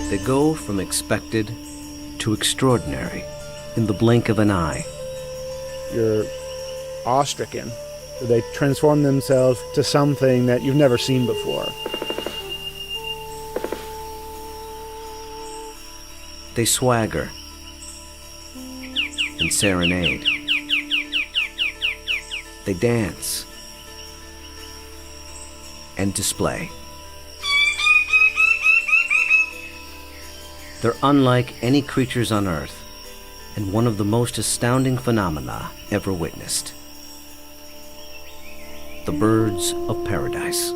They go from expected to extraordinary in the blink of an eye. You're awestricken. They transform themselves to something that you've never seen before. They swagger and serenade. They dance and display. They're unlike any creatures on Earth, and one of the most astounding phenomena ever witnessed. The birds of paradise.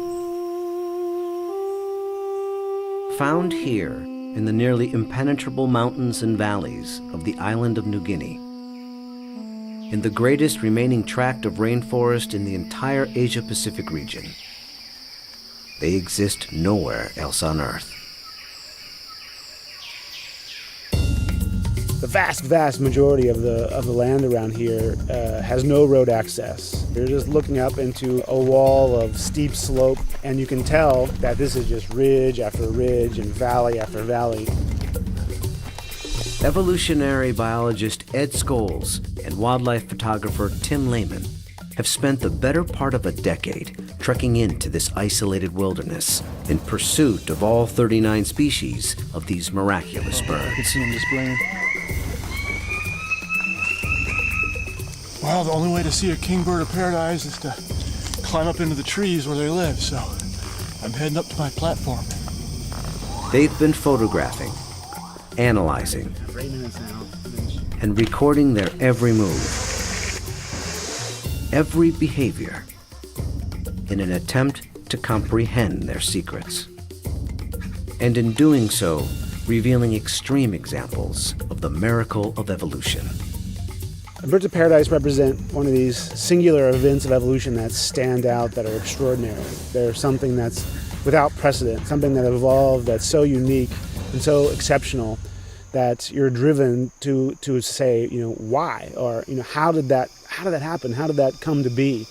Found here in the nearly impenetrable mountains and valleys of the island of New Guinea, in the greatest remaining tract of rainforest in the entire Asia-Pacific region. They exist nowhere else on Earth. The vast majority of the land around here has no road access. You're just looking up into a wall of steep slope, and you can tell that this is just ridge after ridge and valley after valley. Evolutionary biologist Ed Scholes and wildlife photographer Tim Lehman have spent the better part of a decade trekking into this isolated wilderness in pursuit of all 39 species of these miraculous birds. I can see them displaying. Well, the only way to see a kingbird of paradise is to climb up into the trees where they live, so I'm heading up to my platform. They've been photographing, analyzing, and recording their every move, every behavior, in an attempt to comprehend their secrets. And in doing so, revealing extreme examples of the miracle of evolution. Birds of paradise represent one of these singular events of evolution that stand out, that are extraordinary. They're something that's without precedent, something that evolved that's so unique and so exceptional that you're driven to say, why? Or, how did that happen? How did that come to be?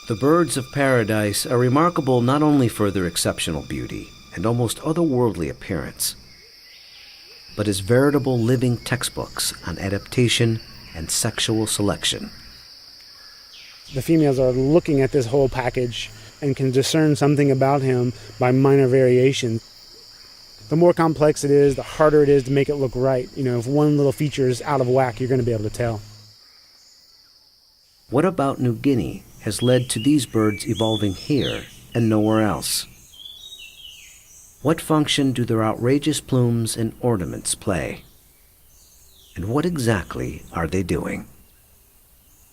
The birds of paradise are remarkable not only for their exceptional beauty and almost otherworldly appearance, but as veritable living textbooks on adaptation and sexual selection. The females are looking at this whole package and can discern something about him by minor variation. The more complex it is, the harder it is to make it look right. If one little feature is out of whack, you're going to be able to tell. What about New Guinea has led to these birds evolving here and nowhere else? What function do their outrageous plumes and ornaments play? And what exactly are they doing?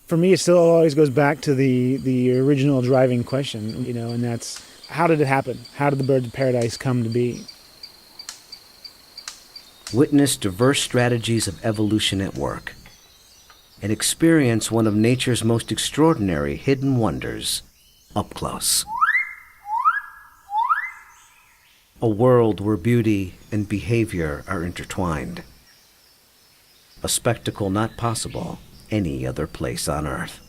For me, it still always goes back to the original driving question, and that's, how did it happen? How did the birds of paradise come to be? Witness diverse strategies of evolution at work, and experience one of nature's most extraordinary hidden wonders up close. A world where beauty and behavior are intertwined. A spectacle not possible any other place on Earth.